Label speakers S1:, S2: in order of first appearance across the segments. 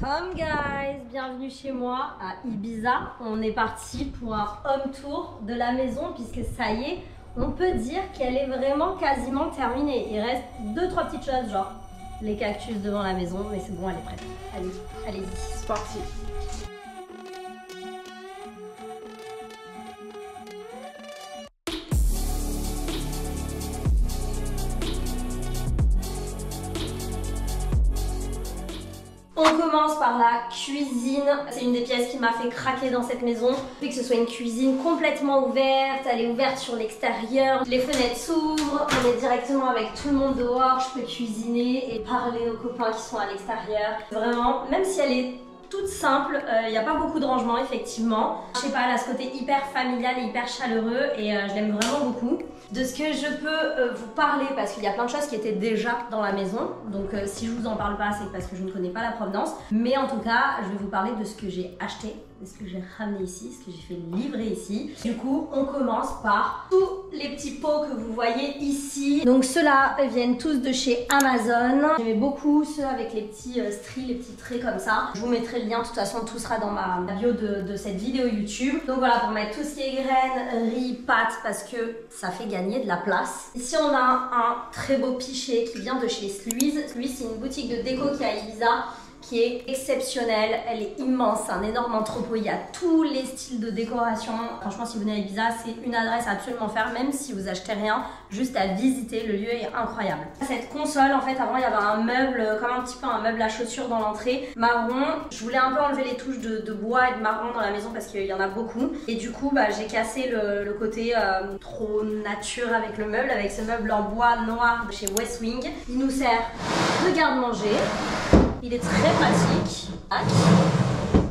S1: Welcome guys, bienvenue chez moi à Ibiza. On est parti pour un home tour de la maison puisque ça y est, on peut dire qu'elle est vraiment quasiment terminée. Il reste 2-3 petites choses genre les cactus devant la maison, mais c'est bon, elle est prête. Allez, allez-y, c'est parti. On commence par la cuisine. C'est une des pièces qui m'a fait craquer dans cette maison. Le fait que ce soit une cuisine complètement ouverte, elle est ouverte sur l'extérieur. Les fenêtres s'ouvrent, on est directement avec tout le monde dehors. Je peux cuisiner et parler aux copains qui sont à l'extérieur. Vraiment, même si elle est toute simple, il n'y a pas beaucoup de rangement effectivement. Je sais pas, elle a ce côté hyper familial et hyper chaleureux et je l'aime vraiment beaucoup. De ce que je peux vous parler, parce qu'il y a plein de choses qui étaient déjà dans la maison, donc si je vous en parle pas, c'est parce que je ne connais pas la provenance. Mais en tout cas, je vais vous parler de ce que j'ai acheté, de ce que j'ai ramené ici, ce que j'ai fait livrer ici. Du coup, on commence par tous les petits pots que vous voyez ici. Donc ceux-là viennent tous de chez Amazon. J'aimais beaucoup ceux avec les petits stries, les petits traits comme ça. Je vous mettrai le lien, de toute façon tout sera dans ma bio de cette vidéo YouTube. Donc voilà, pour mettre tout ce qui est graines, riz, pâtes, parce que ça fait gagner de la place. Ici on a un très beau pichet qui vient de chez Sluiz. Sluiz, c'est une boutique de déco qui est à Ibiza, qui est exceptionnelle, elle est immense, c'est un énorme entrepôt, il y a tous les styles de décoration. Franchement, si vous venez à Ibiza, c'est une adresse à absolument faire, même si vous achetez rien, juste à visiter, le lieu est incroyable. Cette console, en fait, avant il y avait un meuble, comme un petit peu un meuble à chaussures dans l'entrée, marron. Je voulais un peu enlever les touches de bois et de marron dans la maison parce qu'il y en a beaucoup. Et du coup, j'ai cassé le côté trop nature avec le meuble, avec ce meuble en bois noir de chez West Wing. Il nous sert de garde-manger. Il est très pratique,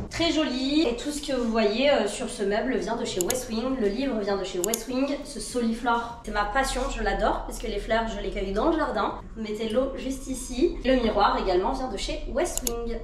S1: très joli, et tout ce que vous voyez sur ce meuble vient de chez West Wing. Le livre vient de chez West Wing. Ce soliflore, c'est ma passion, je l'adore parce que les fleurs, je les cueille dans le jardin. Vous mettez l'eau juste ici. Le miroir également vient de chez West Wing.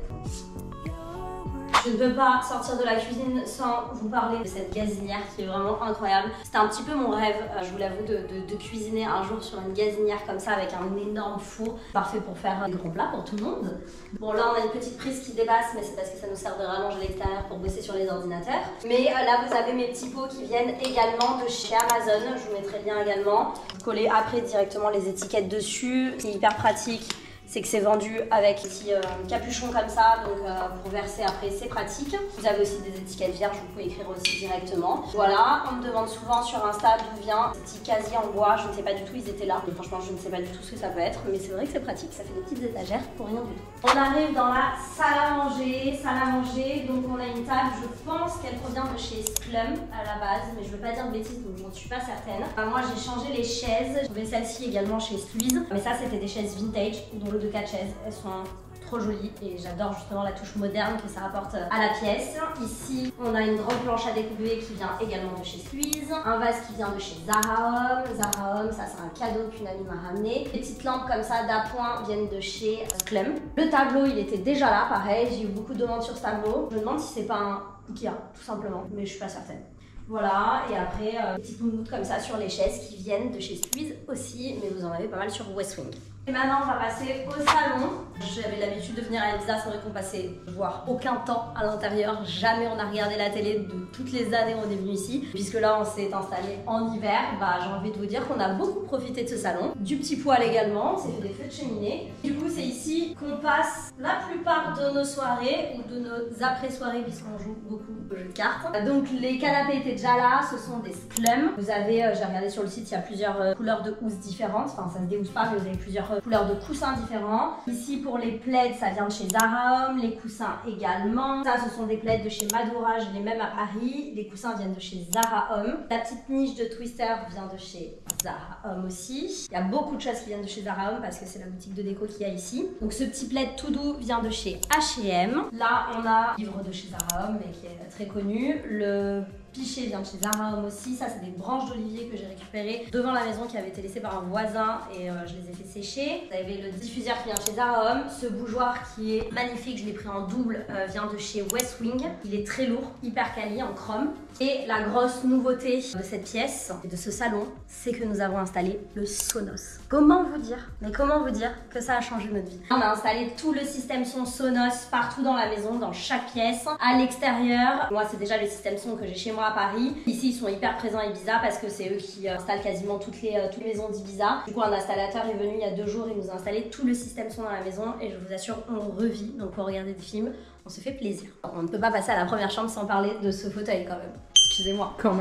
S1: Je ne peux pas sortir de la cuisine sans vous parler de cette gazinière qui est vraiment incroyable. C'était un petit peu mon rêve, je vous l'avoue, de cuisiner un jour sur une gazinière comme ça avec un énorme four. Parfait pour faire des gros plats pour tout le monde. Bon, là on a une petite prise qui dépasse, mais c'est parce que ça nous sert de rallonge à l'extérieur pour bosser sur les ordinateurs. Mais là vous avez mes petits pots qui viennent également de chez Amazon. Je vous mettrai le lien également. Vous collez après directement les étiquettes dessus. C'est hyper pratique. C'est que c'est vendu avec des petits capuchons comme ça, donc pour verser après c'est pratique. Vous avez aussi des étiquettes vierges, vous pouvez écrire aussi directement. Voilà, on me demande souvent sur Insta d'où vient ces petits casiers en bois, je ne sais pas du tout, ils étaient là. Et franchement, je ne sais pas du tout ce que ça peut être, mais c'est vrai que c'est pratique, ça fait des petites étagères pour rien du tout. On arrive dans la salle à manger, donc on a une table, je pense qu'elle provient de chez Sklum à la base, mais je ne veux pas dire de bêtises, donc je n'en suis pas certaine. Moi j'ai changé les chaises, j'ai trouvé celle-ci également chez Sluiz, mais ça c'était des chaises vintage, dont de 4 chaises, elles sont trop jolies et j'adore justement la touche moderne que ça apporte à la pièce. Ici on a une grande planche à découper qui vient également de chez Sluiz, un vase qui vient de chez Zara Home, ça c'est un cadeau qu'une amie m'a ramené. Les petites lampes comme ça d'appoint viennent de chez Clem. Le tableau il était déjà là, pareil, j'ai eu beaucoup de demandes sur ce tableau. Je me demande si c'est pas un Ikea tout simplement, mais je suis pas certaine. Voilà, et après, des petites moumoutes comme ça sur les chaises qui viennent de chez Sluiz aussi, mais vous en avez pas mal sur West Wing. Et maintenant, on va passer au salon. J'avais l'habitude de venir à Ibiza, c'est vrai qu'on passait voire aucun temps à l'intérieur. Jamais on a regardé la télé de toutes les années où on est venu ici. Puisque là, on s'est installé en hiver, j'ai envie de vous dire qu'on a beaucoup profité de ce salon. Du petit poêle également, on s'est fait des feux de cheminée. Du coup, c'est ici qu'on passe la plupart de nos soirées ou de nos après-soirées, puisqu'on joue beaucoup de jeux de cartes. Donc, les canapés étaient déjà là, ce sont des Sklum. Vous avez, j'ai regardé sur le site, il y a plusieurs couleurs de housses différentes. Enfin, ça se déhousse pas, mais vous avez plusieurs couleurs de coussins différents. Ici pour les plaids, ça vient de chez Zara Home, les coussins également. Ça, ce sont des plaids de chez Madura, je les mêmes à Paris. Les coussins viennent de chez Zara Home. La petite niche de Twister vient de chez Zara Home aussi. Il y a beaucoup de choses qui viennent de chez Zara Home parce que c'est la boutique de déco qu'il y a ici. Donc ce petit plaid tout doux vient de chez H&M. Là, on a le livre de chez Zara Home, mais qui est très connu. Le pichet vient de chez Zara Home aussi. Ça, c'est des branches d'olivier que j'ai récupérées devant la maison qui avaient été laissées par un voisin et je les ai fait sécher. Vous avez le diffuseur qui vient de chez Zara Home. Ce bougeoir qui est magnifique, je l'ai pris en double, vient de chez West Wing. Il est très lourd, hyper quali en chrome. Et la grosse nouveauté de cette pièce et de ce salon, c'est que nous avons installé le Sonos. Comment vous dire que ça a changé notre vie? On a installé tout le système son Sonos partout dans la maison, dans chaque pièce, à l'extérieur. Moi, c'est déjà le système son que j'ai chez moi à Paris. Ici, ils sont hyper présents à Ibiza parce que c'est eux qui installent quasiment toutes les maisons d'Ibiza. Du coup, un installateur est venu il y a 2 jours, il nous a installé tout le système son dans la maison et je vous assure, on revit. Donc, pour regarder des films, on se fait plaisir. On ne peut pas passer à la première chambre sans parler de ce fauteuil quand même. Excusez-moi. Quand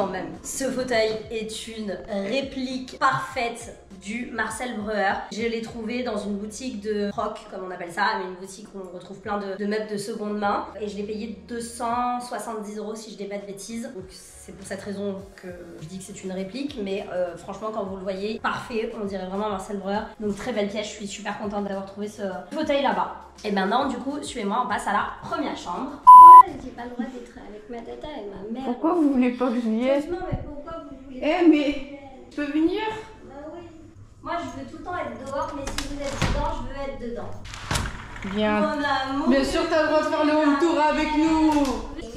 S1: même. Ce fauteuil est une réplique parfaite du Marcel Breuer. Je l'ai trouvé dans une boutique de rock, comme on appelle ça, mais une boutique où on retrouve plein de meubles de seconde main. Et je l'ai payé 270 € si je dis pas de bêtises. Donc c'est pour cette raison que je dis que c'est une réplique, mais franchement quand vous le voyez, parfait, on dirait vraiment Marcel Breuer. Donc très belle pièce, je suis super contente d'avoir trouvé ce fauteuil là-bas. Et maintenant du coup, suivez-moi, on passe à la première chambre. Ouais, j'ai pas le droit d'être avec ma tata et ma mère.
S2: Pourquoi vous voulez pas que je vienne?
S1: Franchement, mais pourquoi vous voulez pas?
S2: Eh mais, je peux venir?
S1: Bah oui. Moi je veux tout le temps être dehors, mais si vous êtes dedans, je veux être dedans.
S2: Viens.
S1: Mon amour.
S2: Bien sûr, t'as le droit de faire le home tour avec nous.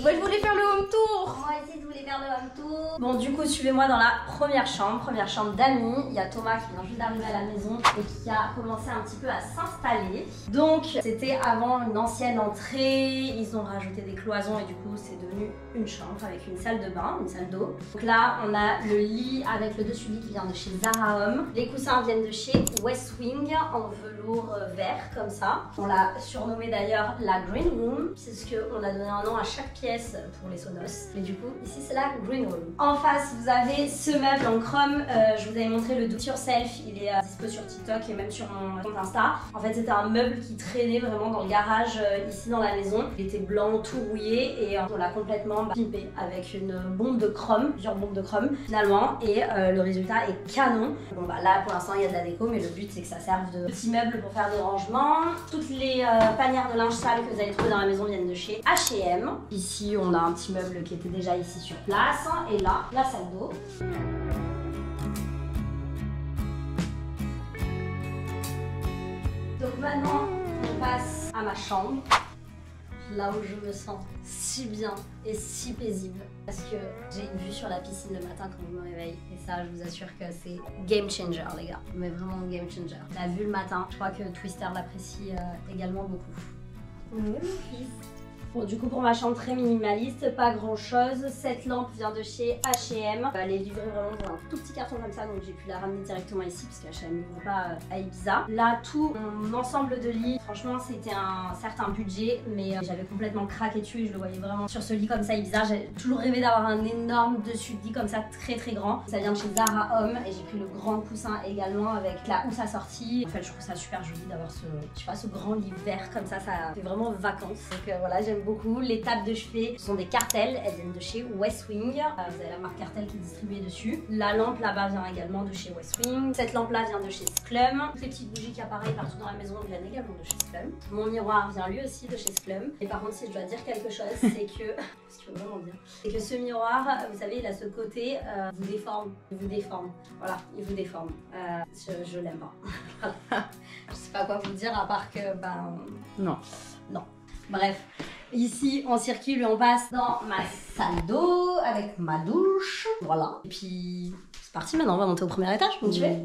S2: Moi, je voulais faire le home tour.
S1: Moi aussi, je voulais faire le home tour. Bon, du coup, suivez-moi dans la première chambre d'amis. Il y a Thomas qui vient juste d'arriver à la maison et qui a commencé un petit peu à s'installer. Donc, c'était avant une ancienne entrée. Ils ont rajouté des cloisons et du coup, c'est devenu une chambre avec une salle de bain, une salle d'eau. Donc là, on a le lit avec le dessus-lit qui vient de chez Zara Home. Les coussins viennent de chez West Wing en velours vert comme ça. On l'a surnommé d'ailleurs la Green Room, c'est ce qu'on a donné un nom à chaque pièce pour les Sonos. Mais du coup, ici c'est la Green Room. En face, vous avez ce meuble en chrome. Je vous avais montré le Do It Yourself. Il est dispo sur TikTok et même sur mon compte Insta. En fait, c'était un meuble qui traînait vraiment dans le garage ici dans la maison. Il était blanc, tout rouillé et on l'a complètement pimpé avec une bombe de chrome, plusieurs bombes de chrome finalement. Et le résultat est canon. Bon bah là, pour l'instant, il y a de la déco, mais le but c'est que ça serve de petit meuble pour faire des rangements. Toutes les panières de linge sale que vous allez trouver dans la maison viennent de chez H&M. Ici, on a un petit meuble qui était déjà ici sur place. Et là, la salle d'eau. Donc maintenant, on passe à ma chambre. Là où je me sens si bien et si paisible. Parce que j'ai une vue sur la piscine le matin quand je me réveille. Et ça, je vous assure que c'est game changer, les gars. Mais vraiment game changer. La vue le matin, je crois que Twister l'apprécie également beaucoup. Oui, mon fils. Bon, du coup, pour ma chambre très minimaliste, pas grand chose. Cette lampe vient de chez H&M. Elle est livrée vraiment dans un tout petit carton comme ça, donc j'ai pu la ramener directement ici parce que H&M ne pas à Ibiza. Là, tout mon ensemble de lit, franchement, c'était un certain budget, mais j'avais complètement craqué dessus et je le voyais vraiment sur ce lit comme ça Ibiza. J'ai toujours rêvé d'avoir un énorme dessus de lit comme ça, très très grand. Ça vient de chez Zara Home et j'ai pris le grand coussin également avec la housse assortie. En fait, je trouve ça super joli d'avoir ce, je sais pas, ce grand lit vert comme ça fait vraiment vacances. Donc voilà, j'aime beaucoup. Les tables de chevet sont des Cartel, elles viennent de chez West Wing. Vous avez la marque Cartel qui est distribuée dessus. La lampe là-bas vient également de chez West Wing. Cette lampe là vient de chez Splum. Toutes les petites bougies qui apparaissent partout dans la maison viennent également de chez Splum. Mon miroir vient lui aussi de chez Splum. Et par contre, si je dois dire quelque chose, c'est que ce qui veut vraiment bien, c'est que ce miroir, vous savez, il a ce côté vous déforme, il vous déforme. Voilà, il vous déforme. Je l'aime pas. Je sais pas quoi vous dire à part que non. Bref, ici on circule et on passe dans ma salle d'eau avec ma douche. Voilà. Et puis c'est parti maintenant, on va monter au premier étage. Vous me suivez ?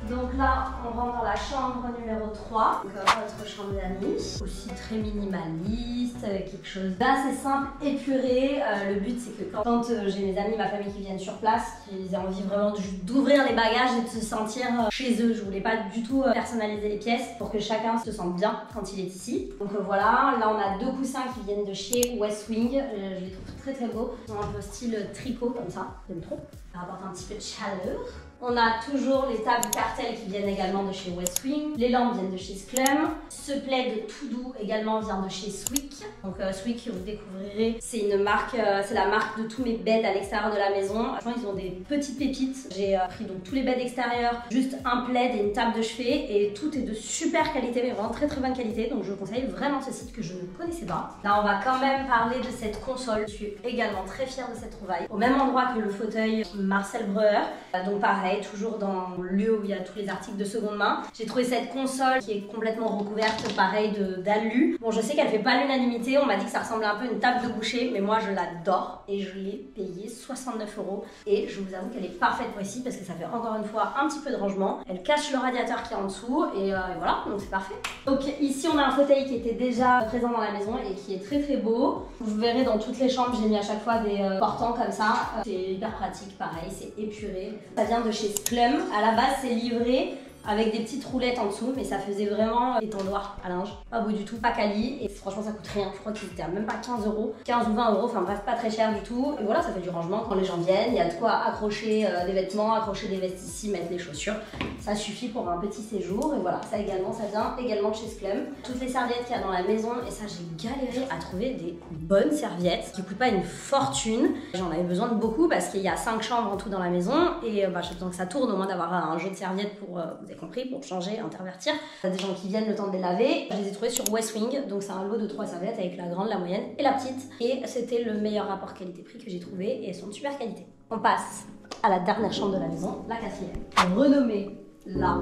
S1: Donc là, on rentre dans la chambre numéro 3, donc notre chambre d'amis, aussi très minimaliste, avec quelque chose d'assez simple, épuré. Le but c'est que quand j'ai mes amis, ma famille qui viennent sur place, qu'ils aient envie vraiment d'ouvrir les bagages et de se sentir chez eux. Je voulais pas du tout personnaliser les pièces pour que chacun se sente bien quand il est ici. Donc voilà, là on a 2 coussins qui viennent de chez West Wing, je les trouve très très beaux. Ils sont un peu style tricot comme ça, j'aime trop. Ça apporte un petit peu de chaleur. On a toujours les tables cartel qui viennent également de chez West Wing. Les lampes viennent de chez Sclum. Ce plaid tout doux également vient de chez Swick. Donc Swick, vous découvrirez, c'est une marque, c'est la marque de tous mes beds à l'extérieur de la maison. Franchement, ils ont des petites pépites. J'ai pris donc tous les beds extérieurs, juste un plaid et une table de chevet et tout est de super qualité, mais vraiment très bonne qualité. Donc je vous conseille vraiment ce site que je ne connaissais pas. Là, on va quand même parler de cette console. Je suis également très fière de cette trouvaille. Au même endroit que le fauteuil Marcel Breuer. Donc pareil, toujours dans le lieu où il y a tous les articles de seconde main. J'ai trouvé cette console qui est complètement recouverte, pareil, d'alu. Bon, je sais qu'elle fait pas l'unanimité. On m'a dit que ça ressemblait un peu à une table de boucher, mais moi je l'adore et je l'ai payée 69 €. Et je vous avoue qu'elle est parfaite pour ici parce que ça fait encore une fois un petit peu de rangement. Elle cache le radiateur qui est en dessous et voilà, donc c'est parfait. Donc ici on a un fauteuil qui était déjà présent dans la maison et qui est très beau. Vous verrez dans toutes les chambres, j'ai mis à chaque fois des portants comme ça. C'est hyper pratique, pareil, c'est épuré. Ça vient de chez Sclum. À la base, c'est livré avec des petites roulettes en dessous, mais ça faisait vraiment étendoir à linge. Pas beau du tout, pas quali, et franchement ça coûte rien. Je crois qu'ils étaient à même pas 15 €, 15 ou 20 €, enfin bref, pas très cher du tout. Et voilà, ça fait du rangement quand les gens viennent. Il y a de quoi accrocher des vêtements, accrocher des vestes ici, mettre les chaussures. Ça suffit pour un petit séjour. Et voilà, ça également, ça vient également de chez Sclum. Toutes les serviettes qu'il y a dans la maison, et ça j'ai galéré à trouver des bonnes serviettes qui coûtent pas une fortune. J'en avais besoin de beaucoup parce qu'il y a 5 chambres en tout dans la maison et j'ai besoin que ça tourne, au moins d'avoir un jeu de serviettes pour, vous avez compris, pour changer, intervertir. Il y a des gens qui viennent le temps de les laver. Je les ai trouvées sur West Wing, donc c'est un lot de 3 serviettes avec la grande, la moyenne et la petite. Et c'était le meilleur rapport qualité-prix que j'ai trouvé et elles sont de super qualité. On passe à la dernière chambre de la maison, la 4e, renommée la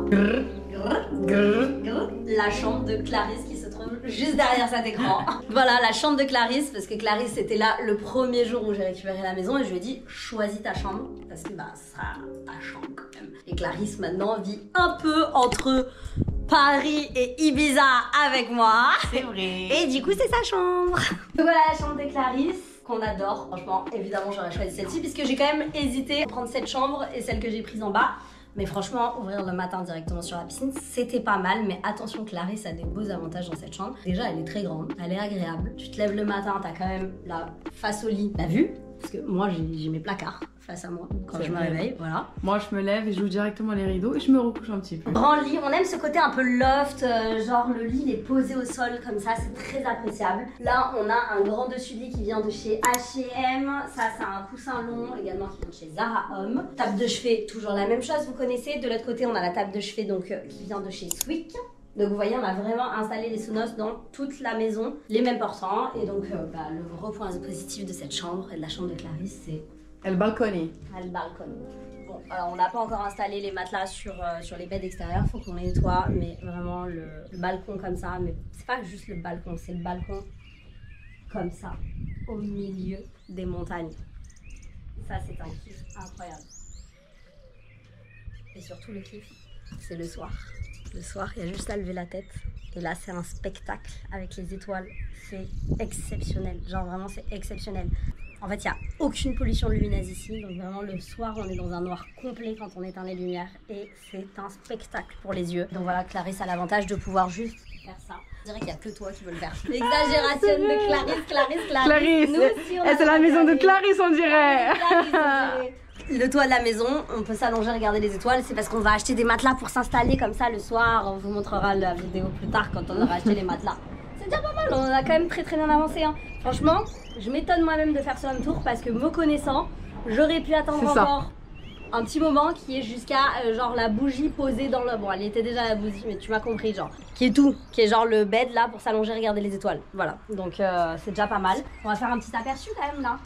S1: chambre de Clarisse qui se trouve juste derrière cet écran. Voilà la chambre de Clarisse, parce que Clarisse était là le premier jour où j'ai récupéré la maison et je lui ai dit choisis ta chambre parce que bah ça ta chambre quand même. Et Clarisse maintenant vit un peu entre Paris et Ibiza avec moi.
S2: C'est vrai.
S1: Et du coup c'est sa chambre. Voilà la chambre de Clarisse qu'on adore. Franchement évidemment j'aurais choisi celle-ci puisque j'ai quand même hésité à prendre cette chambre et celle que j'ai prise en bas. Mais franchement, ouvrir le matin directement sur la piscine, c'était pas mal. Mais attention, Clarisse a des beaux avantages dans cette chambre. Déjà, elle est très grande, elle est agréable. Tu te lèves le matin, t'as quand même la face au lit, la vue. Parce que moi, j'ai mes placards face à moi quand je me réveille, voilà.
S2: Moi, je me lève et j'ouvre directement les rideaux et je me recouche un petit peu.
S1: Grand lit, on aime ce côté un peu loft, genre le lit il est posé au sol comme ça, c'est très appréciable. Là, on a un grand dessus-lit qui vient de chez H&M. Ça, c'est un coussin long également qui vient de chez Zara Homme. Table de chevet, toujours la même chose, vous connaissez. De l'autre côté, on a la table de chevet donc qui vient de chez Swick. Donc vous voyez, on a vraiment installé les Sonos dans toute la maison, les mêmes portants. Et donc le gros point positif de cette chambre et de la chambre de Clarisse, c'est
S2: Elle balconne.
S1: le balcon. Bon, alors on n'a pas encore installé les matelas sur les beds extérieurs, faut qu'on les nettoie, mais vraiment le balcon comme ça, mais c'est pas juste le balcon, c'est le balcon comme ça, au milieu des montagnes. Ça c'est un kiff incroyable. Et surtout le kiff, c'est le soir. Le soir, il y a juste à lever la tête. Et là, c'est un spectacle avec les étoiles. C'est exceptionnel. Genre vraiment, c'est exceptionnel. En fait, il n'y a aucune pollution lumineuse ici. Donc vraiment, le soir, on est dans un noir complet quand on éteint les lumières. Et c'est un spectacle pour les yeux. Donc voilà, Clarisse a l'avantage de pouvoir juste faire ça. Je dirais qu'il n'y a que toi qui veux le faire. L'exagération de Clarisse.
S2: Clarisse,
S1: Nous,
S2: c'est la maison de Clarisse, on dirait.
S1: Le toit de la maison, on peut s'allonger, regarder les étoiles. C'est parce qu'on va acheter des matelas pour s'installer comme ça le soir. On vous montrera la vidéo plus tard quand on aura acheté les matelas. C'est déjà pas mal, on a quand même très bien avancé. Hein. Franchement, je m'étonne moi-même de faire ce home tour parce que me connaissant, j'aurais pu attendre encore un petit moment qui est jusqu'à genre la bougie posée dans le... Bon, elle était déjà la bougie, mais tu m'as compris, genre. Qui est tout, qui est genre le bed là pour s'allonger, regarder les étoiles. Voilà, donc c'est déjà pas mal. On va faire un petit aperçu quand même là.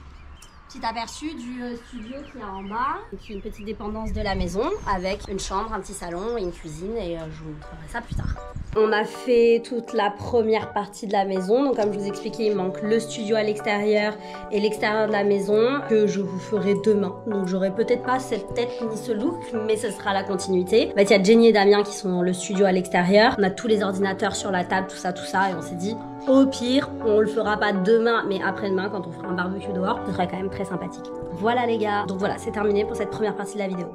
S1: Petit aperçu du studio qui est en bas, qui est une petite dépendance de la maison avec une chambre, un petit salon et une cuisine et je vous montrerai ça plus tard. On a fait toute la première partie de la maison, donc comme je vous expliquais, il manque le studio à l'extérieur et l'extérieur de la maison que je vous ferai demain. Donc j'aurai peut-être pas cette tête ni ce look, mais ce sera la continuité. Il y a Jenny et Damien qui sont dans le studio à l'extérieur. On a tous les ordinateurs sur la table, tout ça et on s'est dit au pire, on le fera pas demain, mais après-demain quand on fera un barbecue dehors, ce serait quand même très sympathique. Voilà les gars, donc voilà, c'est terminé pour cette première partie de la vidéo.